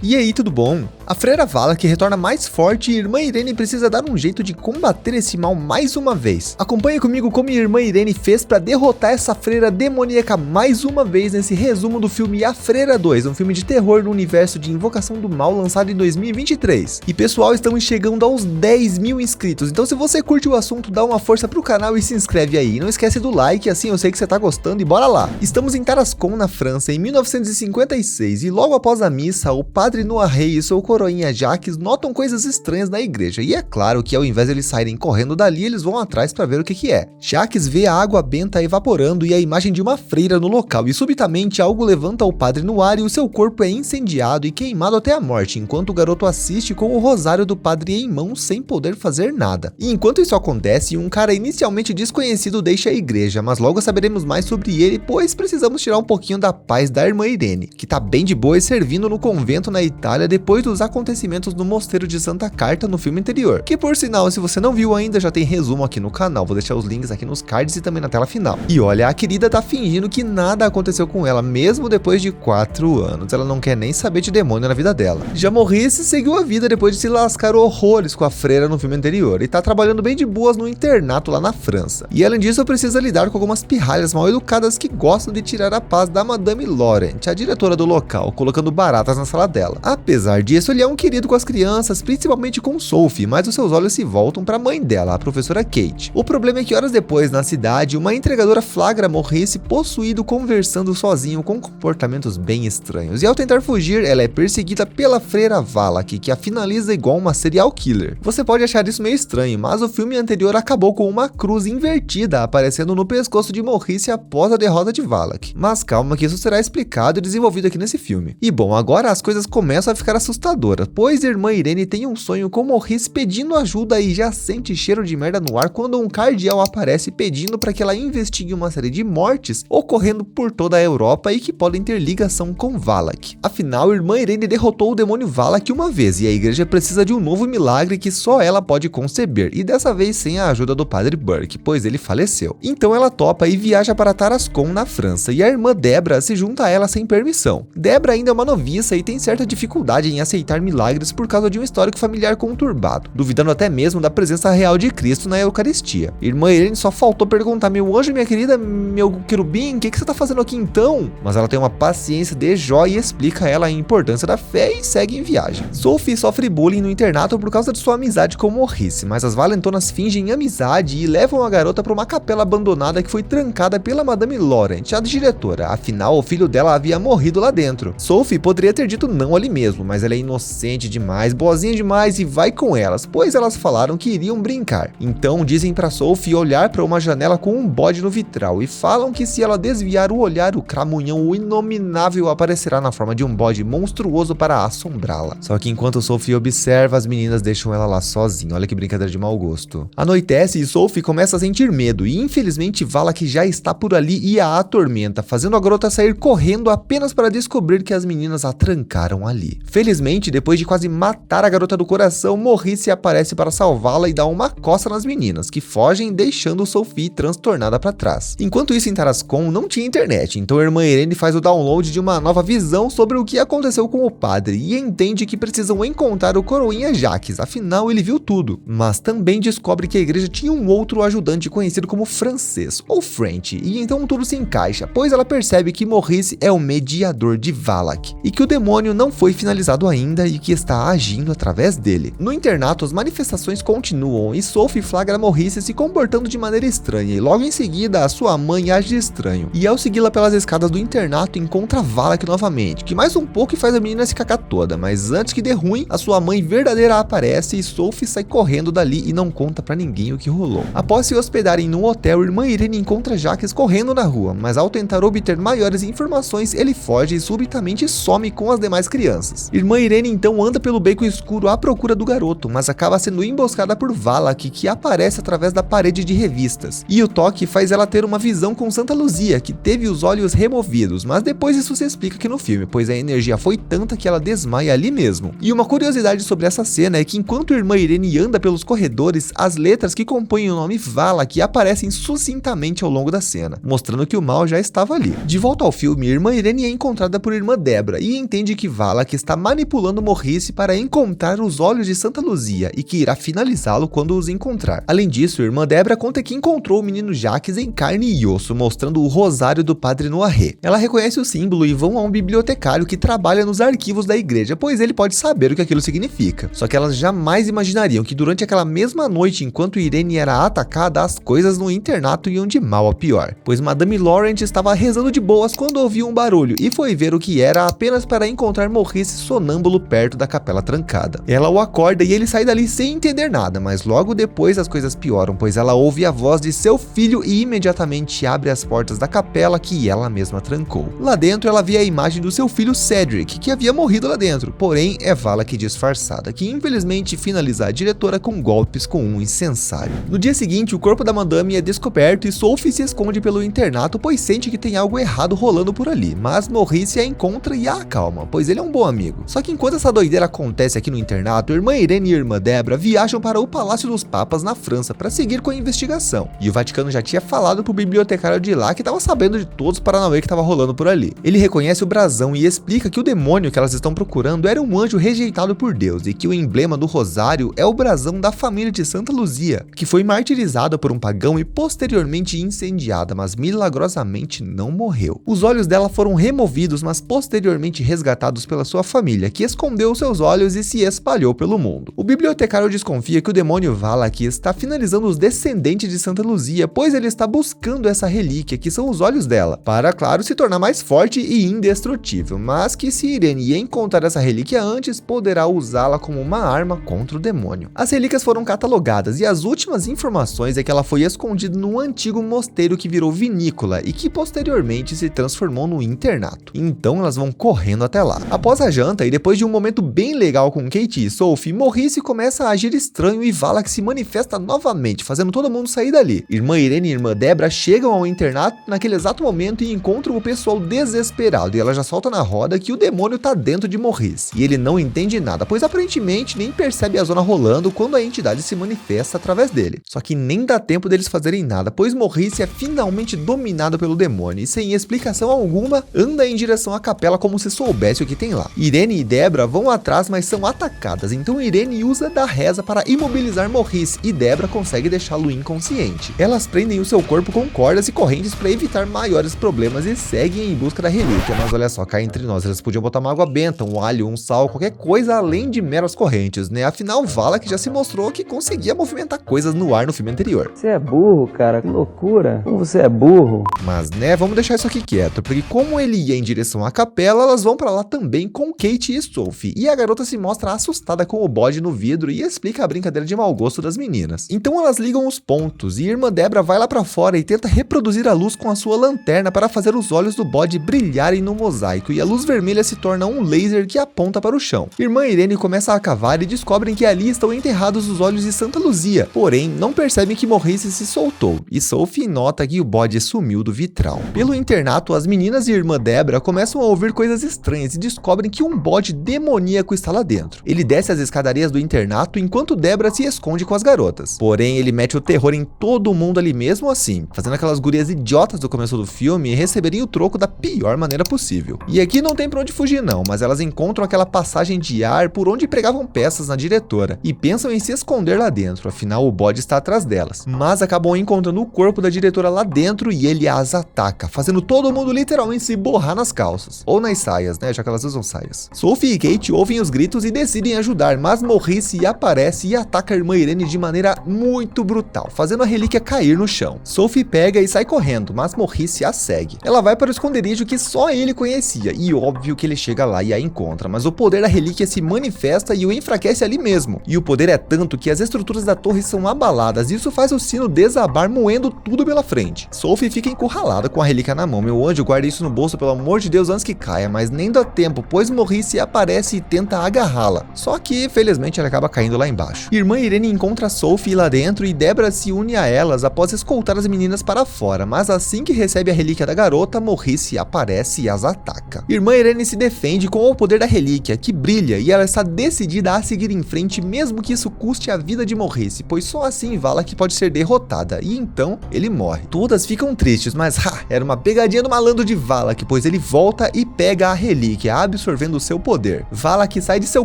E aí, tudo bom? A freira Valak retorna mais forte e Irmã Irene precisa dar um jeito de combater esse mal mais uma vez. Acompanhe comigo como Irmã Irene fez para derrotar essa freira demoníaca mais uma vez nesse resumo do filme A Freira 2, um filme de terror no universo de Invocação do Mal lançado em 2023. E pessoal, estamos chegando aos 10 mil inscritos, então se você curte o assunto, dá uma força pro canal e se inscreve aí. Não esquece do like, assim eu sei que você tá gostando e bora lá. Estamos em Tarascon, na França, em 1956 e logo após a missa, o padre Noirrey e seu coroinha Jacques notam coisas estranhas na igreja, e é claro que ao invés de eles saírem correndo dali, eles vão atrás para ver o que é. Jacques vê a água benta evaporando e a imagem de uma freira no local, e subitamente algo levanta o padre Noir e o seu corpo é incendiado e queimado até a morte, enquanto o garoto assiste com o rosário do padre em mãos sem poder fazer nada. E enquanto isso acontece, um cara inicialmente desconhecido deixa a igreja, mas logo saberemos mais sobre ele, pois precisamos tirar um pouquinho da paz da Irmã Irene, que tá bem de boa e servindo no convento na Itália depois dos acontecimentos no mosteiro de Santa Carta no filme anterior, que por sinal, se você não viu ainda, já tem resumo aqui no canal, vou deixar os links aqui nos cards e também na tela final. E olha, a querida tá fingindo que nada aconteceu com ela, mesmo depois de 4 anos, ela não quer nem saber de demônio na vida dela. Já Maurice seguiu a vida depois de se lascar horrores com a freira no filme anterior, e tá trabalhando bem de boas no internato lá na França. E além disso, precisa lidar com algumas pirralhas mal educadas que gostam de tirar a paz da Madame Laurent, a diretora do local, colocando baratas na sala dela. Apesar disso, ele é um querido com as crianças, principalmente com Sophie, mas os seus olhos se voltam para a mãe dela, a professora Kate. O problema é que horas depois, na cidade, uma entregadora flagra Maurice possuído conversando sozinho com comportamentos bem estranhos, e ao tentar fugir, ela é perseguida pela freira Valak, que a finaliza igual uma serial killer. Você pode achar isso meio estranho, mas o filme anterior acabou com uma cruz invertida aparecendo no pescoço de Maurice após a derrota de Valak. Mas calma que isso será explicado e desenvolvido aqui nesse filme. E bom, agora as coisas começam a ficar assustadoras, pois Irmã Irene tem um sonho com Maurice pedindo ajuda e já sente cheiro de merda no ar quando um cardeal aparece pedindo para que ela investigue uma série de mortes ocorrendo por toda a Europa e que podem ter ligação com Valak. Afinal, Irmã Irene derrotou o demônio Valak uma vez e a igreja precisa de um novo milagre que só ela pode conceber, e dessa vez sem a ajuda do padre Burke, pois ele faleceu. Então ela topa e viaja para Tarascon, na França, e a irmã Debra se junta a ela sem permissão. Debra ainda é uma noviça e tem certa dificuldade em aceitar milagres por causa de um histórico familiar conturbado, duvidando até mesmo da presença real de Cristo na Eucaristia. Irmã Irene só faltou perguntar: meu anjo, minha querida, meu querubim, o que você tá fazendo aqui então? Mas ela tem uma paciência de Jó e explica a ela a importância da fé e segue em viagem. Sophie sofre bullying no internato por causa de sua amizade com Maurice, mas as valentonas fingem amizade e levam a garota para uma capela abandonada que foi trancada pela Madame Laurent, a diretora, afinal o filho dela havia morrido lá dentro. Sophie poderia ter dito não ali mesmo, mas ela é inocente demais, boazinha demais e vai com elas, pois elas falaram que iriam brincar. Então dizem para Sophie olhar para uma janela com um bode no vitral e falam que se ela desviar o olhar, o cramunhão, o inominável, aparecerá na forma de um bode monstruoso para assombrá-la. Só que enquanto Sophie observa, as meninas deixam ela lá sozinha. Olha que brincadeira de mau gosto. Anoitece e Sophie começa a sentir medo e infelizmente Valak já está por ali e a atormenta, fazendo a garota sair correndo apenas para descobrir que as meninas a trancaram ali. Felizmente, depois de quase matar a garota do coração, Maurice aparece para salvá-la e dá uma coça nas meninas, que fogem deixando Sophie transtornada para trás. Enquanto isso, em Tarascon não tinha internet, então a Irmã Irene faz o download de uma nova visão sobre o que aconteceu com o padre e entende que precisam encontrar o coroinha Jacques, afinal ele viu tudo. Mas também descobre que a igreja tinha um outro ajudante conhecido como Francês, ou French, e então tudo se encaixa, pois ela percebe que Maurice é o mediador de Valak, e que o demônio não foi finalizado ainda e que está agindo através dele. No internato, as manifestações continuam e Sophie flagra Maurice se comportando de maneira estranha e logo em seguida a sua mãe age estranho. E ao segui-la pelas escadas do internato, encontra Valak novamente, que mais um pouco faz a menina se cagar toda, mas antes que dê ruim, a sua mãe verdadeira aparece e Sophie sai correndo dali e não conta pra ninguém o que rolou. Após se hospedarem num hotel, Irmã Irene encontra Jacques correndo na rua, mas ao tentar obter maiores informações, ele foge e subitamente some com as demais crianças. Irmã Irene Irene então anda pelo beco escuro à procura do garoto, mas acaba sendo emboscada por Valak, que aparece através da parede de revistas. E o toque faz ela ter uma visão com Santa Luzia, que teve os olhos removidos, mas depois isso se explica aqui no filme, pois a energia foi tanta que ela desmaia ali mesmo. E uma curiosidade sobre essa cena é que enquanto a irmã Irene anda pelos corredores, as letras que compõem o nome Valak aparecem sucintamente ao longo da cena, mostrando que o mal já estava ali. De volta ao filme, a irmã Irene é encontrada por irmã Debra e entende que Valak está manipulando Morrice para encontrar os olhos de Santa Luzia e que irá finalizá-lo quando os encontrar. Além disso, a irmã Debra conta que encontrou o menino Jacques em carne e osso, mostrando o rosário do padre Noiré. Ela reconhece o símbolo e vão a um bibliotecário que trabalha nos arquivos da igreja, pois ele pode saber o que aquilo significa. Só que elas jamais imaginariam que durante aquela mesma noite, enquanto Irene era atacada, as coisas no internato iam de mal a pior, pois Madame Laurent estava rezando de boas quando ouviu um barulho e foi ver o que era apenas para encontrar Morrice sonâmbulo perto da capela trancada. Ela o acorda e ele sai dali sem entender nada, mas logo depois as coisas pioram, pois ela ouve a voz de seu filho e imediatamente abre as portas da capela que ela mesma trancou. Lá dentro ela vê a imagem do seu filho Cedric, que havia morrido lá dentro, porém é Valak disfarçada, que infelizmente finaliza a diretora com golpes com um incensário. No dia seguinte, o corpo da Madame é descoberto e Sophie se esconde pelo internato, pois sente que tem algo errado rolando por ali, mas Morrice a encontra e a acalma, pois ele é um bom amigo. Só que enquanto essa doideira acontece aqui no internato, a irmã Irene e a irmã Debra viajam para o Palácio dos Papas na França para seguir com a investigação, e o Vaticano já tinha falado pro bibliotecário de lá que estava sabendo de todos os paranauê que estava rolando por ali. Ele reconhece o brasão e explica que o demônio que elas estão procurando era um anjo rejeitado por Deus e que o emblema do rosário é o brasão da família de Santa Luzia, que foi martirizada por um pagão e posteriormente incendiada, mas milagrosamente não morreu. Os olhos dela foram removidos, mas posteriormente resgatados pela sua família, que escondeu seus olhos e se espalhou pelo mundo. O bibliotecário desconfia que o demônio Valak está finalizando os descendentes de Santa Luzia, pois ele está buscando essa relíquia, que são os olhos dela, para, claro, se tornar mais forte e indestrutível, mas que se Irene encontrar essa relíquia antes, poderá usá-la como uma arma contra o demônio. As relíquias foram catalogadas e as últimas informações é que ela foi escondida num antigo mosteiro que virou vinícola e que posteriormente se transformou no internato. Então elas vão correndo até lá. Após a janta e depois de um momento bem legal com Kate e Sophie, Morrice começa a agir estranho e Valak se manifesta novamente, fazendo todo mundo sair dali. Irmã Irene e irmã Debra chegam ao internato naquele exato momento e encontram o pessoal desesperado, e ela já solta na roda que o demônio tá dentro de Morrice. E ele não entende nada, pois aparentemente nem percebe a zona rolando quando a entidade se manifesta através dele. Só que nem dá tempo deles fazerem nada, pois Morrice é finalmente dominado pelo demônio e sem explicação alguma anda em direção à capela como se soubesse o que tem lá. Irene e Debra vão atrás, mas são atacadas, então Irene usa da reza para imobilizar Morrice e Debra consegue deixá-lo inconsciente. Elas prendem o seu corpo com cordas e correntes para evitar maiores problemas e seguem em busca da relíquia, mas olha só, cá entre nós, eles podiam botar uma água benta, um alho, um sal, qualquer coisa além de meras correntes, né? Afinal, Valak já se mostrou que conseguia movimentar coisas no ar no filme anterior. Você é burro, cara, que loucura. Como você é burro. Mas, né, vamos deixar isso aqui quieto, porque como ele ia em direção à capela, elas vão pra lá também com Kate e Sophie, e a garota se mostra assustada com o bode no vidro e explica a brincadeira de mau gosto das meninas. Então elas ligam os pontos, e a irmã Debra vai lá pra fora e tenta reproduzir a luz com a sua lanterna para fazer os olhos do bode brilharem no mosaico, e a luz vermelha se torna um laser que aponta para o chão. Irmã Irene começa a cavar e descobrem que ali estão enterrados os olhos de Santa Luzia, porém não percebem que Morrice se soltou, e Sophie nota que o bode sumiu do vitral. Pelo internato, as meninas e a irmã Debra começam a ouvir coisas estranhas e descobrem que um bode demoníaco está lá dentro. Ele desce as escadarias do internato enquanto Debra se esconde com as garotas. Porém, ele mete o terror em todo mundo ali mesmo assim, fazendo aquelas gurias idiotas do começo do filme receberem o troco da pior maneira possível. E aqui não tem pra onde fugir não, mas elas encontram aquela passagem de ar por onde pregavam peças na diretora e pensam em se esconder lá dentro, afinal o bode está atrás delas. Mas acabam encontrando o corpo da diretora lá dentro e ele as ataca, fazendo todo mundo literalmente se borrar nas calças. Ou nas saias, né, já que elas usam saias. Sophie e Kate ouvem os gritos e decidem ajudar, mas Morrice aparece e ataca a irmã Irene de maneira muito brutal, fazendo a relíquia cair no chão. Sophie pega e sai correndo, mas Morrice a segue. Ela vai para o esconderijo que só ele conhecia, e óbvio que ele chega lá e a encontra, mas o poder da relíquia se manifesta e o enfraquece ali mesmo. E o poder é tanto que as estruturas da torre são abaladas, e isso faz o sino desabar, moendo tudo pela frente. Sophie fica encurralada com a relíquia na mão. Meu anjo, guarda isso no bolso, pelo amor de Deus, antes que caia, mas nem dá tempo, pois Morrice aparece aparece e tenta agarrá-la, só que felizmente ela acaba caindo lá embaixo. Irmã Irene encontra Sophie lá dentro e Deborah se une a elas após escoltar as meninas para fora, mas assim que recebe a relíquia da garota, Morrice aparece e as ataca. Irmã Irene se defende com o poder da relíquia, que brilha, e ela está decidida a seguir em frente mesmo que isso custe a vida de Morrice, pois só assim Valak pode ser derrotada, e então ele morre. Todas ficam tristes, mas era uma pegadinha do malandro de Valak, pois ele volta e pega a relíquia, absorvendo seu poder. Valak sai de seu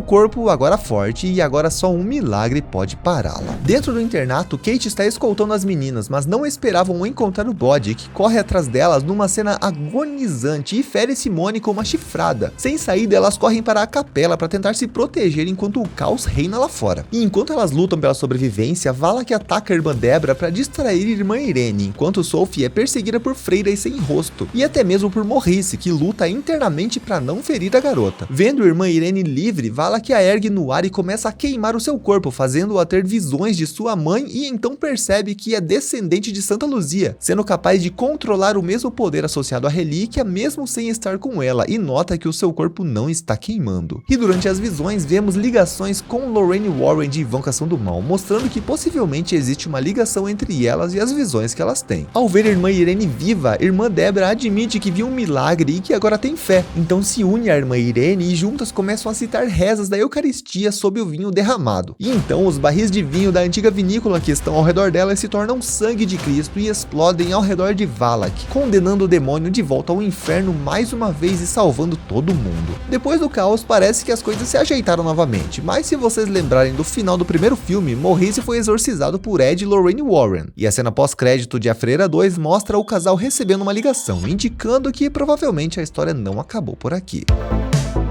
corpo, agora forte, e agora só um milagre pode pará-la. Dentro do internato, Kate está escoltando as meninas, mas não esperavam encontrar o bode, que corre atrás delas numa cena agonizante e fere Simone com uma chifrada. Sem saída, elas correm para a capela para tentar se proteger enquanto o caos reina lá fora. E enquanto elas lutam pela sobrevivência, Valak ataca a irmã Deborah para distrair irmã Irene, enquanto Sophie é perseguida por freiras sem rosto, e até mesmo por Morrice, que luta internamente para não ferir a garota. Vendo irmã Irene livre, Valak a ergue no ar e começa a queimar o seu corpo, fazendo-a ter visões de sua mãe, e então percebe que é descendente de Santa Luzia, sendo capaz de controlar o mesmo poder associado à relíquia mesmo sem estar com ela, e nota que o seu corpo não está queimando. E durante as visões vemos ligações com Lorraine Warren de Invocação do Mal, mostrando que possivelmente existe uma ligação entre elas e as visões que elas têm. Ao ver a irmã Irene viva, irmã Deborah admite que viu um milagre e que agora tem fé, então se une à irmã Irene e juntas começam a citar rezas da Eucaristia sob o vinho derramado. E então os barris de vinho da antiga vinícola que estão ao redor dela se tornam sangue de Cristo e explodem ao redor de Valak, condenando o demônio de volta ao inferno mais uma vez e salvando todo mundo. Depois do caos, parece que as coisas se ajeitaram novamente, mas se vocês lembrarem do final do primeiro filme, Morrice foi exorcizado por Ed e Lorraine Warren, e a cena pós-crédito de A Freira 2 mostra o casal recebendo uma ligação, indicando que provavelmente a história não acabou por aqui.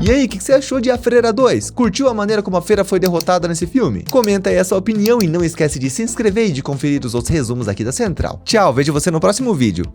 E aí, o que você achou de A Freira 2? Curtiu a maneira como a Freira foi derrotada nesse filme? Comenta aí a sua opinião e não esquece de se inscrever e de conferir os outros resumos aqui da Central. Tchau, vejo você no próximo vídeo.